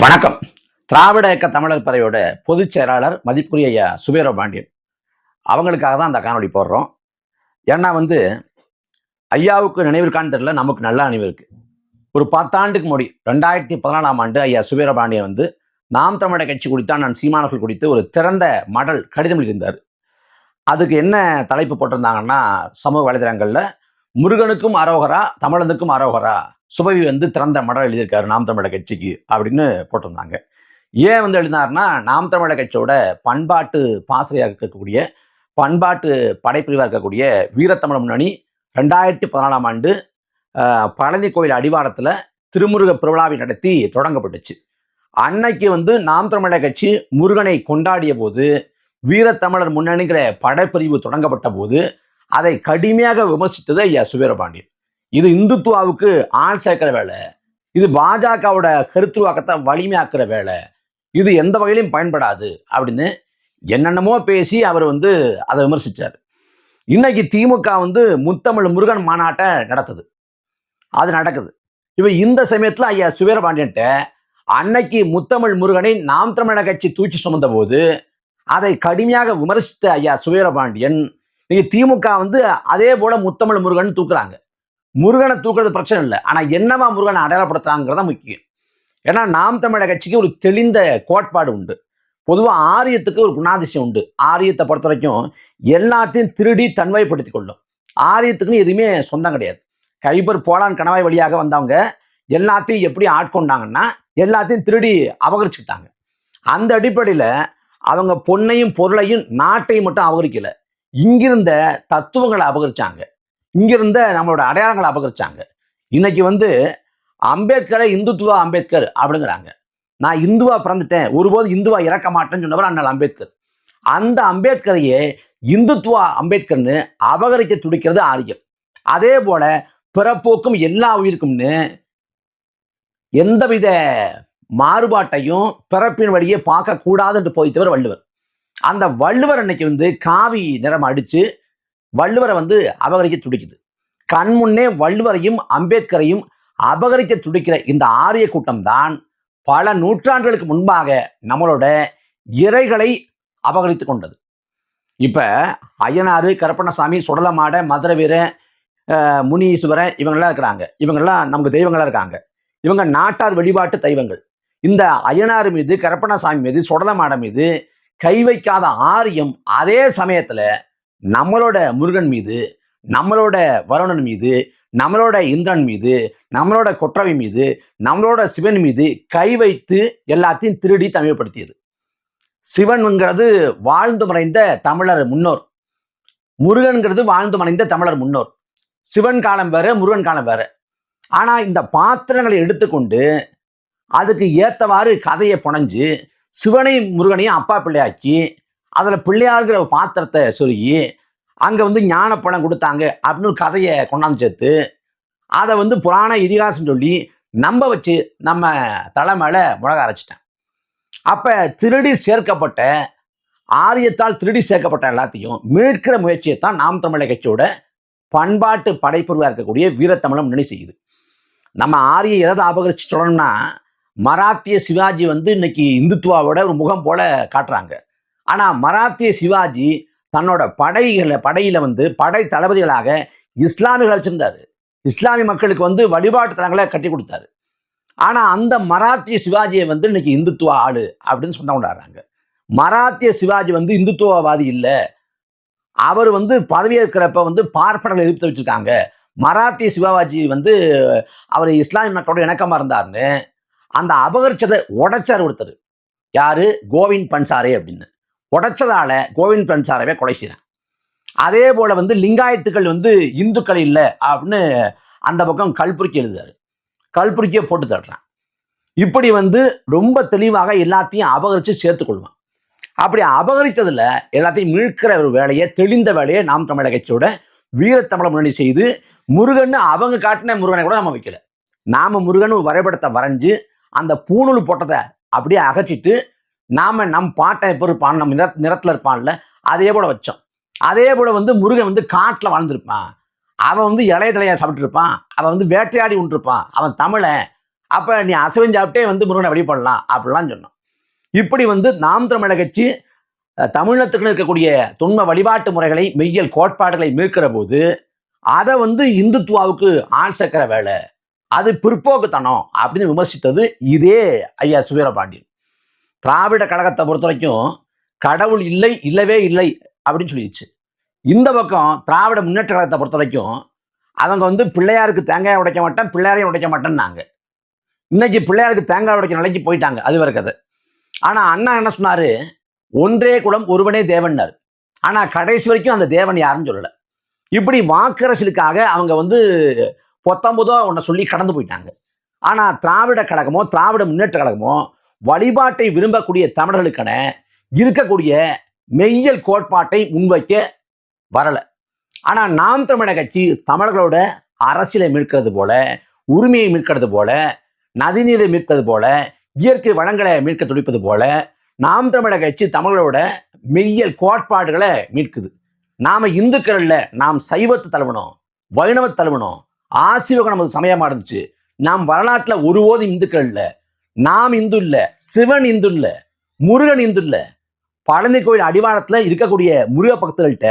வணக்கம். திராவிட இயக்க தமிழர் படையோட பொதுச் செயலாளர் மதிப்புக்குரிய ஐயா சுபீரபாண்டியன் அவங்களுக்காக தான் அந்த காணொலி போடுறோம். ஏன்னா ஐயாவுக்கு நினைவிற்கான்னு தெரியல, நமக்கு நல்ல நினைவு இருக்கு. ஒரு 10 ஆண்டுக்கு முன்னாடி 2014ஆம் ஆண்டு ஐயா சுபீரபாண்டியன் நாம் தமிழர் கட்சி குறித்தான் நான் சீமானவர்கள் குறித்து ஒரு திறந்த மடல் கடிதம் எழுதியிருந்தார். அதுக்கு என்ன தலைப்பு போட்டிருந்தாங்கன்னா, சமூக வலைதளங்கள்ல முருகனுக்கும் அரோகரா, தமிழனுக்கும் அரோகரா, சுபவி திறந்த மடல் எழுதியிருக்காரு நாம் தமிழர் கட்சிக்கு அப்படின்னு போட்டிருந்தாங்க. ஏன் எழுதினார்னா, நாம் தமிழர் கட்சியோட பண்பாட்டு பாசறையாக இருக்கக்கூடிய, பண்பாட்டு படைப்பிரிவாக இருக்கக்கூடிய வீரத்தமிழ் முன்னணி 2014ஆம் ஆண்டு பழனி கோயில் அடிவாரத்தில் திருமுருக பெருவிழாவை நடத்தி தொடங்கப்பட்டுச்சு. அன்னைக்கு நாம் தமிழர் கட்சி முருகனை கொண்டாடிய போது, வீரத்தமிழர் முன்னணிங்கிற படைப்பிரிவு தொடங்கப்பட்ட போது அதை கடுமையாக விமர்சித்தது ஐயா சுபீரபாண்டியன். இது இந்துத்துவாவுக்கு ஆள் சேர்க்கிற வேலை, இது பாஜகவோட கருத்துருவாக்கத்தை வலிமையாக்குற வேலை, இது எந்த வகையிலும் பயன்படாது அப்படின்னு என்னென்னமோ பேசி அவர் அதை விமர்சிச்சார். இன்னைக்கு திமுக முத்தமிழ் முருகன் மாநாட்டை நடத்துது, அது நடக்குது. இந்த சமயத்தில் ஐயா சுபீரபாண்டியன்ட்ட அன்னைக்கு முத்தமிழ் முருகனை நாம் தமிழர் கட்சி தூக்கி சுமந்த போது அதை கடுமையாக விமர்சித்த ஐயா சுபீரபாண்டியன் இன்னைக்கு திமுக அதே போல முத்தமிழ் முருகன் தூக்குறாங்க. முருகனை தூக்குறது பிரச்சனை இல்லை, ஆனா என்னவா முருகனை அடையாளப்படுத்துறாங்கிறத முக்கியம். ஏன்னா நாம் தமிழர் கட்சிக்கு ஒரு தெளிந்த கோட்பாடு உண்டு. பொதுவாக ஆரியத்துக்கு ஒரு குணாதிசயம் உண்டு. ஆரியத்தை பொறுத்த வரைக்கும் எல்லாத்தையும் திருடி தன்மைப்படுத்திக் கொள்ளும். ஆரியத்துக்குன்னு எதுவுமே சொந்தம் கிடையாது. கைபர் போலான் கணவாய் வழியாக வந்தவங்க எல்லாத்தையும் எப்படி ஆட்கொண்டாங்கன்னா, எல்லாத்தையும் திருடி அபகரிச்சுக்கிட்டாங்க. அந்த அடிப்படையில் அவங்க பொன்னையும் பொருளையும் நாட்டையும் மட்டும் அபகரிக்கல, இங்கிருந்த தத்துவங்களை அபகரிச்சாங்க, இங்கிருந்த நம்மளோட அடையாளங்களை அபகரிச்சாங்க. இன்னைக்கு அம்பேத்கரை இந்துத்துவா அம்பேத்கர் அப்படிங்கிறாங்க. நான் இந்துவா பிறந்துட்டேன், ஒருபோது இந்துவா இறக்க மாட்டேன்னு சொன்னவர் அண்ணல் அம்பேத்கர். அந்த அம்பேத்கரையே இந்துத்துவா அம்பேத்கர்னு அபகரிக்க துடிக்கிறது ஆரியம். அதே போல பிறப்போக்கும் எல்லா உயிருக்கும்னு எந்தவித மாறுபாட்டையும் பிறப்பின் வழியே பார்க்க கூடாது என்று போதித்தவர் வள்ளுவர். அந்த வள்ளுவர் அன்னைக்கு காவி நிறம் அடிச்சு வள்ளுவரை அபகரிக்க துடிக்குது. கண் முன்னே வள்ளுவரையும் அம்பேத்கரையும் அபகரிக்க துடிக்கிற இந்த ஆரிய கூட்டம் தான் பல நூற்றாண்டுகளுக்கு முன்பாக நம்மளோட இறைகளை அபகரித்து கொண்டது. இப்ப அய்யனாறு, கருப்பண்ணசாமி, சுடலமாட, மதுரை வீரன், முனீஸ்வரன் இவங்கெல்லாம் இருக்கிறாங்க. இவங்கெல்லாம் நமக்கு தெய்வங்களா இருக்காங்க. இவங்க நாட்டார் வழிபாட்டு தெய்வங்கள். இந்த அய்யனார் மீது, கருப்பண்ணசாமி மீது, சுடலமாட மீது கை வைக்காத ஆரியம் அதே சமயத்துல நம்மளோட முருகன் மீது, நம்மளோட வருணன் மீது, நம்மளோட இந்திரன் மீது, நம்மளோட கொற்றவை மீது, நம்மளோட சிவன் மீது கை வைத்து எல்லாத்தையும் திருடி தமிழ்படுத்தியது. சிவன்ங்கிறது வாழ்ந்து மறைந்த தமிழர் முன்னோர், முருகன்கிறது வாழ்ந்து மறைந்த தமிழர் முன்னோர். சிவன் காலம் வேற, முருகன் காலம் வேற. ஆனா இந்த பாத்திரங்களை எடுத்துக்கொண்டு அதுக்கு ஏத்தவாறு கதையை புனைஞ்சு சிவனையும் முருகனையும் அப்பா பிள்ளையாக்கி அதில் பிள்ளையாருங்கிற பாத்திரத்தை சொருகி அங்கே ஞானப்பழம் கொடுத்தாங்க அப்படின்னு ஒரு கதையை கொண்டாந்து சேர்த்து அதை புராண இதிகாசம் சொல்லி நம்ப வச்சு நம்ம தலை மேலே முழக அரைச்சிட்டேன். அப்போ திருடி சேர்க்கப்பட்ட, ஆரியத்தால் திருடி சேர்க்கப்பட்ட எல்லாத்தையும் மீட்கிற முயற்சியை தான் நாம் தமிழர் கட்சியோட பண்பாட்டு படைப்பிரிவாக இருக்கக்கூடிய வீரத்தமிழம் முன்னணி செய்யுது. நம்ம ஆரியை எதாவது அபகரிச்சு சொல்லணும்னா, மராத்திய சிவாஜி இன்னைக்கு இந்துத்துவாவோட ஒரு முகம் போல காட்டுறாங்க. ஆனா மராத்திய சிவாஜி தன்னோட படையில படை தளபதிகளாக இஸ்லாமியர்களை வச்சிருந்தாரு. இஸ்லாமிய மக்களுக்கு வழிபாட்டு தலங்களை கட்டி கொடுத்தாரு. ஆனா அந்த மராத்திய சிவாஜியை இன்னைக்கு இந்துத்துவ ஆளு அப்படின்னு சொன்ன கொண்டாடுறாங்க. மராத்திய சிவாஜி இந்துத்துவவாதி இல்லை. அவர் பதவியேற்கிறப்ப பார்ப்பனர்களை எதிர்த்து வச்சிருக்காங்க. மராத்திய சிவாஜி அவர் இஸ்லாமிய மக்களோட இணக்கமா இருந்தாருன்னு அந்த அபகரிச்சதை உடைச்சார் ஒருத்தர். யாரு? கோவிந்த் பன்சாரே அப்படின்னு. உடைச்சதால கோவிந்த் பன்சாரவே கொலை செய்யறான். அதே போல லிங்காயத்துக்கள் இந்துக்கள் இல்லை அப்படின்னு அந்த பக்கம் கல்புரிக்கி எழுதுறாரு. கல்புரிக்கிய போட்டு தள்ளுறான். இப்படி ரொம்ப தெளிவாக எல்லாத்தையும் அபகரிச்சு சேர்த்துக்கொள்வான். அப்படி அபகரித்ததுல எல்லாத்தையும் மீட்கிற ஒரு வேலையை, தெளிந்த வேலையை நாம் தமிழர் கட்சியோட வீரத்தமிழர் முன்னணி செய்து, முருகன் அவங்க காட்டின முருகனை கூட நம்ம வைக்கல. நாம முருகன் ஒரு வரைபடத்தை வரைஞ்சு அந்த பூணூல் போட்டதை அப்படியே அகற்றிட்டு நாம நம் பாட்டை எப்படி இருப்பான், நம்ம நிறத்துல இருப்பான்ல, அதே போல வச்சோம். அதே போல முருகன் காட்டுல வாழ்ந்திருப்பான். அவன் இலைய தலையா சாப்பிட்டு இருப்பான். அவன் வேட்டையாடி உண்டிருப்பான். அவன் தமிழன். அப்ப நீ அசைவம் சாப்பிட்டே வந்து முருகனை வழிபடலாம் அப்படிலாம் சொன்னோம். இப்படி வந்து நாம் தமிழர் கட்சி தமிழகத்துக்குன்னு இருக்கக்கூடிய தொன்ம வழிபாட்டு முறைகளை, மெய்யியல் கோட்பாடுகளை மீட்கிற போது அதை வந்து இந்துத்துவாவுக்கு ஆண் சக்கர வேலை, அது பிற்போக்குத்தனம் அப்படின்னு விமர்சித்தது இதே ஐயா சுவீரபாண்டியன். திராவிட கழகத்தை பொறுத்த வரைக்கும் கடவுள் இல்லை, இல்லவே இல்லை அப்படின்னு சொல்லிடுச்சு. இந்த பக்கம் திராவிட முன்னேற்ற கழகத்தை பொறுத்த வரைக்கும் அவங்க வந்து பிள்ளையாருக்கு தேங்காய் உடைக்க மாட்டேன், பிள்ளையாரையும் உடைக்க மாட்டேன்னாங்க. இன்னைக்கு பிள்ளையாருக்கு தேங்காய் உடைக்க நிலைக்கு போயிட்டாங்க, அது வேற கதை. ஆனா அண்ணா என்ன சொன்னாரு, ஒன்றே குலம் ஒருவனே தேவன்னாரு. ஆனா கடைசி வரைக்கும் அந்த தேவன் யாருன்னு சொல்லல. இப்படி வாக்கரசலுக்காக அவங்க வந்து பொத்தம்பதோ ஒன்ன சொல்லி கடந்து போயிட்டாங்க. ஆனா திராவிட கழகமோ திராவிட முன்னேற்ற கழகமோ வழிபாட்டை விரும்பக்கூடிய தமிழர்களுக்கான இருக்கக்கூடிய மெய்யியல் கோட்பாட்டை முன்வைக்க வரல. ஆனா நாம் தமிழர் கட்சி தமிழர்களோட அரசியலை மீட்கிறது போல, உரிமையை மீட்கிறது போல, நதிநீரை மீட்கிறது போல, இயற்கை வளங்களை மீட்க துடிப்பது போல நாம் தமிழர் கட்சி தமிழர்களோட மெய்யியல் கோட்பாடுகளை மீட்குது. நாம இந்துக்கள் இல்ல, நாம் சைவத்தை தழுவணும், வைணவ தழுவணும், ஆசிவகம் நமது சமயமா இருந்துச்சு. நாம் வரலாற்றுல ஒருபோதும் இந்துக்கள் இல்ல, நாம் இந்து இல்ல, சிவன் இந்து இல்ல, முருகன் இந்து இல்ல. பழனி கோயில் அடிவாரத்துல இருக்கக்கூடிய முருக பக்தர்கள்ட்ட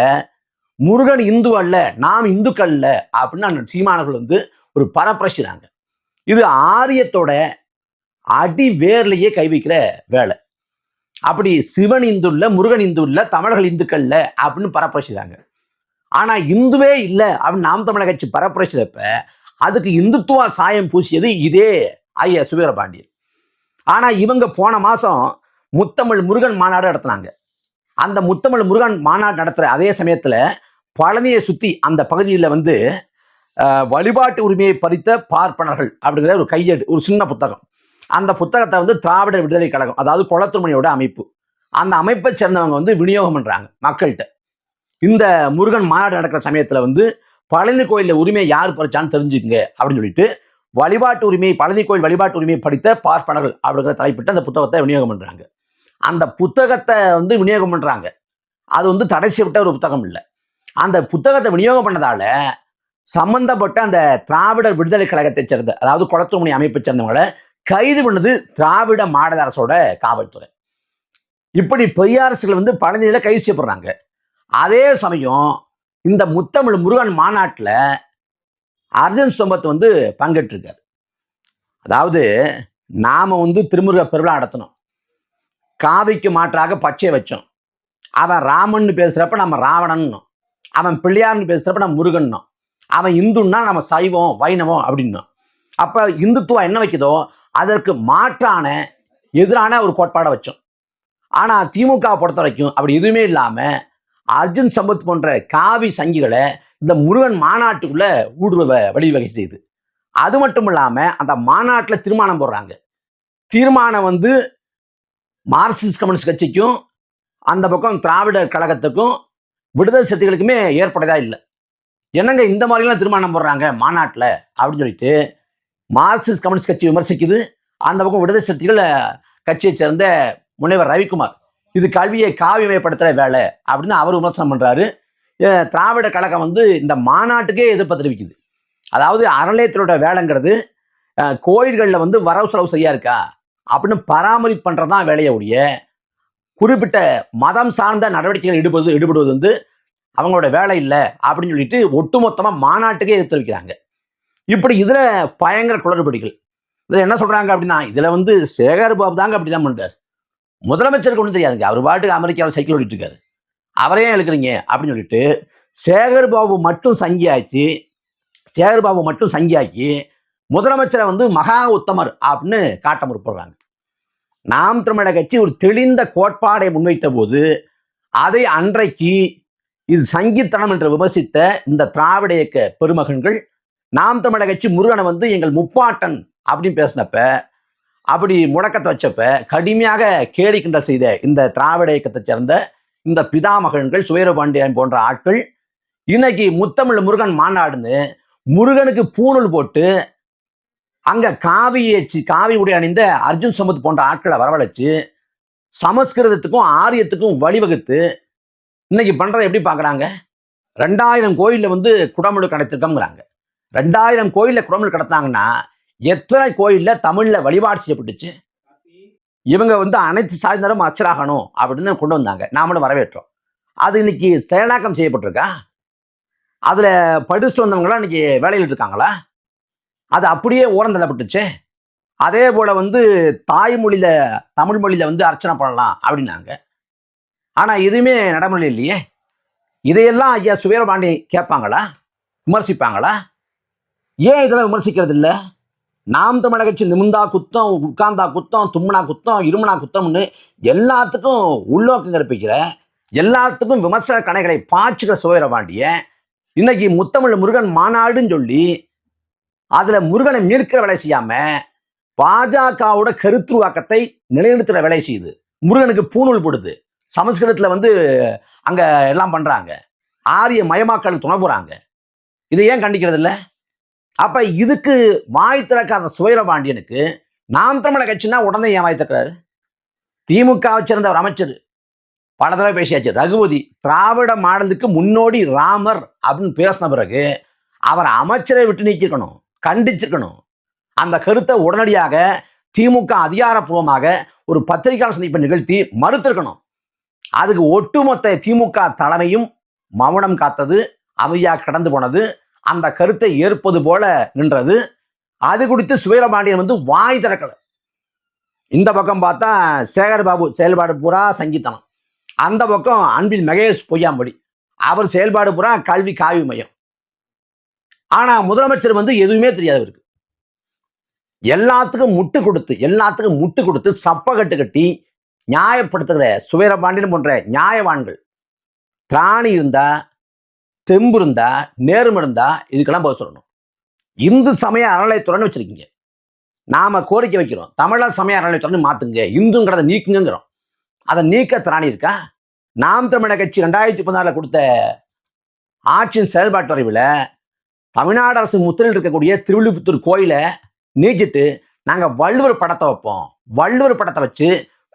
முருகன் இந்து அல்ல, நாம் இந்துக்கள் இல்ல அப்படின்னு சீமானவர்கள் வந்து ஒரு பரப்பிரசிறாங்க. இது ஆரியத்தோட அடி வேர்லயே கை வைக்கிற வேலை. அப்படி சிவன் இந்து இல்ல, முருகன் இந்து இல்ல, தமிழர்கள் இந்துக்கள் இல்ல அப்படின்னு பரப்பிரசிறாங்க. ஆனா இந்துவே இல்ல அப்படின்னு நாம் தமிழர் கட்சி பரப்பிரசிறப்ப அதுக்கு இந்துத்துவ சாயம் பூசியது இதே ஐயா சுவீரபாண்டியன். ஆனா இவங்க போன மாசம் முத்தமிழ் முருகன் மாநாடு நடத்தினாங்க. அந்த முத்தமிழ் முருகன் மாநாடு நடத்துற அதே சமயத்துல பழனியை சுத்தி அந்த பகுதியில் வந்து வழிபாட்டு உரிமையை பறித்த பார்ப்பனர்கள் அப்படிங்கிற ஒரு கையேடு, ஒரு சின்ன புத்தகம். அந்த புத்தகத்தை வந்து திராவிட விடுதலை கழகம், அதாவது கொளத்துமணியோட அமைப்பு, அந்த அமைப்பை சேர்ந்தவங்க வந்து விநியோகம் பண்றாங்க மக்கள்கிட்ட. இந்த முருகன் மாநாடு நடக்கிற சமயத்துல வந்து பழனி கோயில உரிமையை யார் பறிச்சான்னு தெரிஞ்சுக்குங்க அப்படின்னு சொல்லிட்டு வழிபாட்டு உரிமையை, பழனி கோயில் வழிபாட்டு உரிமையை படித்த பார்ப்பனர்கள் அப்படிங்கிற தலைப்பிட்டு அந்த புத்தகத்தை விநியோகம் பண்றாங்க. அந்த புத்தகத்தை வந்து விநியோகம் பண்றாங்க. அது வந்து தடை செய்யப்பட்ட ஒரு புத்தகம் இல்லை. அந்த புத்தகத்தை விநியோகம் பண்ணதால சம்பந்தப்பட்ட அந்த திராவிடர் விடுதலை கழகத்தை சேர்ந்த, அதாவது கொளத்துமணி அமைப்பை சேர்ந்தவங்களை கைது பண்ணது திராவிட மாடல் அரசோட காவல்துறை. இப்படி பெரியாரசுகள் வந்து பழனியில கைது செய்யப்படுறாங்க. அதே சமயம் இந்த முத்தமிழ் முருகன் மாநாட்டில் அர்ஜுன் சம்பத் வந்து பங்கேற்றிருக்காரு. அதாவது நாம வந்து திருமுருக பெருவிழா நடத்தணும், காவிக்கு மாற்றாக பச்சை வச்சோம். அவன் ராமன் பேசுறப்ப நம்ம ராவணன், அவன் பிள்ளையார்னு பேசுறப்ப நம்ம முருகன், அவன் இந்துன்னா நம்ம சைவம் வைணவம் அப்படின்னோம். அப்ப இந்துத்துவம் என்ன வைக்குதோ அதற்கு மாற்றான எதிரான ஒரு கோட்பாடை வச்சோம். ஆனா திமுக பொறுத்த வரைக்கும் அப்படி எதுவுமே இல்லாம அர்ஜுன் சம்பத் போன்ற காவி சங்கிகளை இந்த முருகன் மாநாட்டுக்குள்ள ஊடுருவ வழிவகை செய்யுது. அது மட்டும் இல்லாம அந்த மாநாட்டில் தீர்மானம் போடுறாங்க. தீர்மானம் வந்து மார்க்சிஸ்ட் கம்யூனிஸ்ட் கட்சிக்கும் அந்த பக்கம் திராவிடர் கழகத்துக்கும் விடுதலை சக்திகளுக்குமே ஏற்பட்டதா இல்லை. என்னங்க இந்த மாதிரிலாம் தீர்மானம் போடுறாங்க மாநாட்டில் அப்படின்னு சொல்லிட்டு மார்க்சிஸ்ட் கம்யூனிஸ்ட் கட்சி விமர்சிக்குது. அந்த பக்கம் விடுதலை சக்திகள் கட்சியை சேர்ந்த முனைவர் ரவிக்குமார் இது கல்வியை காவியமயப்படுத்துகிற வேலை அப்படின்னு அவர் விமர்சனம் பண்ணுறாரு. திராவிட கழகம் வந்து இந்த மாநாட்டுக்கே எதிர்ப்பு தெரிவிக்குது. அதாவது அறநிலையத்திலோட வேலைங்கிறது கோயில்களில் வந்து வரவு செலவு சரியா இருக்கா அப்படின்னு பராமரிப்பு பண்ணுறதான் வேலையை உடைய, குறிப்பிட்ட மதம் சார்ந்த நடவடிக்கைகள் ஈடுபடுவது வந்து அவங்களோட வேலை இல்லை அப்படின்னு சொல்லிட்டு ஒட்டுமொத்தமாக மாநாட்டுக்கே எதிர்த்து வைக்கிறாங்க. இப்படி இதில் பயங்கர குளறுபடிகள். இதில் என்ன சொல்கிறாங்க அப்படின்னா, இதில் வந்து சேகர் பாபு தாங்க அப்படி தான் பண்ணுறாரு, முதலமைச்சருக்கு ஒன்றும் தெரியாதுங்க, அவர் பாட்டுக்கு அமெரிக்காவில் சைக்கிள் ஓடிட்டு இருக்காரு, அவரையே எழுக்கிறீங்க அப்படின்னு சொல்லிட்டு சேகர் பாபு மட்டும் சங்கியாக்கி முதலமைச்சரை வந்து மகா உத்தமர் அப்படின்னு காட்ட முற்படுறாங்க. நாம் தமிழர் கட்சி ஒரு தெளிந்த கோட்பாடை முன்வைத்த போது அதை அன்றைக்கு இது சங்கித்தனம் என்று விமர்சித்த இந்த திராவிட இயக்க பெருமகன்கள் நாம் தமிழர் கட்சி முருகனை வந்து எங்கள் முப்பாட்டன் அப்படின்னு பேசினப்ப, அப்படி முழக்கத்தை வச்சப்ப கடுமையாக கேலி கிண்டல் செய்த இந்த திராவிட இயக்கத்தை சேர்ந்த இந்த பிதாமகன்கள் சுவீரபாண்டியன் போன்ற ஆட்கள் இன்னைக்கு முத்தமிழ் முருகன் மாநாடுன்னு முருகனுக்கு பூணூல் போட்டு அங்க காவி உடை அணிந்த அர்ஜுன் சம்பத் போன்ற ஆட்களை வரவழைச்சு சமஸ்கிருதத்துக்கும் ஆரியத்துக்கும் வழிவகுத்து இன்னைக்கு பண்றதை எப்படி பாக்குறாங்க? 2000 கோயில்ல வந்து குடமுழு கடத்திருக்கோங்கிறாங்க. 2000 கோயில்ல குடமுழு கடத்தாங்கன்னா எத்தனை கோயில்ல தமிழ்ல வழிபாடு செய்யப்பட்டுச்சு. இவங்க வந்து அனைத்து சாதியினரும் அச்சராகணும் அப்படின்னு கொண்டு வந்தாங்க. நாமளும் வரவேற்றோம். அது இன்னைக்கு செயலாக்கம் செய்யப்பட்டிருக்கா? அதுல படிச்சுட்டு வந்தவங்களாம் இன்னைக்கு வேலையில் இருக்காங்களா? அது அப்படியே ஓரம் தள்ளப்பட்டுச்சு. அதே போல வந்து தாய்மொழியில தமிழ் மொழியில வந்து அர்ச்சனை பண்ணலாம் அப்படின்னாங்க. ஆனா எதுவுமே நடைமுறையில் இல்லையே. இதையெல்லாம் ஐயா சுவீரபாண்டி கேட்பாங்களா? விமர்சிப்பாங்களா? ஏன் இதெல்லாம் விமர்சிக்கிறது இல்லை? நாம் தமிழர் கட்சி நிமிந்தா குத்தம், உட்கார்ந்தா குத்தம், தும்முனா குத்தம், இருமுனா குத்தம்னு எல்லாத்துக்கும் உள்நோக்கம் கற்பிக்கிற, எல்லாத்துக்கும் விமர்சன கணைகளை பாய்ச்சுக்கிற சுவீரபாண்டிய இன்னைக்கு முத்தமிழ் முருகன் மாநாடுன்னு சொல்லி அதுல முருகனை மீட்கிற வேலை செய்யாம பாஜகவோட கருத்துருவாக்கத்தை நிலைநிறுத்துற வேலை செய்யுது. முருகனுக்கு பூணூல் போடுது. சமஸ்கிருதத்துல வந்து அங்க எல்லாம் பண்றாங்க. ஆரிய மயமாக்கல் துணை போறாங்க. இதை ஏன் கண்டிக்கிறது இல்லை? அப்ப இதுக்கு வாய் திறக்காத சுவீரபாண்டியனுக்கு நாம் தமிழர் கட்சினா உடனே ஏன் வாய் திறக்கிறாரு? திமுகவை சேர்ந்த ஒரு அமைச்சர் பல தடவை பேசியாச்சு. ரகுபதி திராவிட மாடலுக்கு முன்னோடி ராமர் அப்படின்னு பேசின பிறகு அவர் அமைச்சரை விட்டு நீக்கிருக்கணும், கண்டிச்சிருக்கணும். அந்த கருத்தை உடனடியாக திமுக அதிகாரப்பூர்வமாக ஒரு பத்திரிகையாளர் சந்திப்பை நிகழ்த்தி மறுத்திருக்கணும். அதுக்கு ஒட்டுமொத்த திமுக தலைமையும் மௌனம் காத்தது, அமைதியாக கடந்து போனது, அந்த கருத்தை ஏற்பது போல நின்றது. அது குறித்து சுவீரபாண்டியன் வந்து வாய் திறக்கல. இந்த பக்கம் பார்த்தா சேகர்பாபு செயல்பாடு பூரா சங்கீதனம், அந்த பக்கம் அன்பில் மகேஷ் பொய்யாம்படி அவர் செயல்பாடு பூரா கல்வி காவி மையம். ஆனா முதலமைச்சர் வந்து எதுவுமே தெரியாது. இருக்கு எல்லாத்துக்கும் முட்டு கொடுத்து சப்பகட்டு கட்டி நியாயப்படுத்துகிற சுவீரபாண்டியன் போன்ற நியாயவான்கள் திராணி இருந்தா, தெம்பு இருந்தா, நேர்மை இருந்தா இதுக்கெல்லாம் பதில் சொல்லணும். இந்து சமய அறநிலையத்துறைன்னு வச்சிருக்கீங்க. நாம கோரிக்கை வைக்கிறோம், தமிழர் சமய அறநிலையத்துறை மாத்துங்க, இந்துங்கிறத நீக்குங்கிறோம். அதை நீக்க திராணி இருக்கா? நாம் தமிழர் கட்சி 2016 கொடுத்த ஆட்சியின் செயல்பாட்டு வரைவில் தமிழ்நாடு அரசு முத்திரையில் இருக்கக்கூடிய திருவில்லிபுத்தூர் கோயிலை நீக்கிட்டு நாங்க வள்ளுவர் படத்தை வைப்போம், வள்ளுவர் படத்தை வச்சு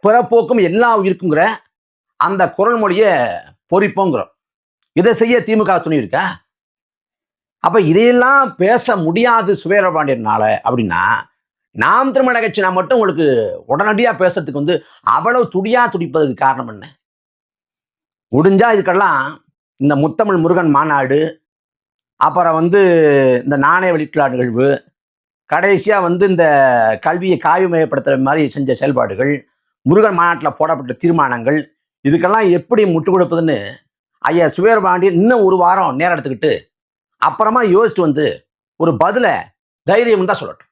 பிறப்போக்கும் எல்லா உயிருக்குங்கிற அந்த குரல் மொழியை பொறிப்போங்கிறோம். இதை செய்ய திமுக துணி இருக்கா? அப்ப இதையெல்லாம் பேச முடியாது சுவீரபாண்டியனால அப்படின்னா நாம் தமிழர் கட்சி நான் மட்டும் உங்களுக்கு உடனடியா பேசுறதுக்கு வந்து அவ்வளவு துடிப்பதற்கு காரணம் என்ன? முடிஞ்சா இதுக்கெல்லாம் இந்த முத்தமிழ் முருகன் மாநாடு, அப்புறம் வந்து இந்த நாணய வெளியிட்டு நிகழ்வு, கடைசியா வந்து இந்த கல்வியை காய்மயப்படுத்துற மாதிரி செஞ்ச செயல்பாடுகள், முருகன் மாநாட்டில் போடப்பட்ட தீர்மானங்கள், இதுக்கெல்லாம் எப்படி முட்டு கொடுப்பதுன்னு ஐயா சுவீரபாண்டியன் இன்னும் ஒரு வாரம் நேரம் எடுத்துக்கிட்டு அப்புறமா யோசிச்சுட்டு வந்து ஒரு பதிலை தைரியம் தான் சொல்லட்டும்.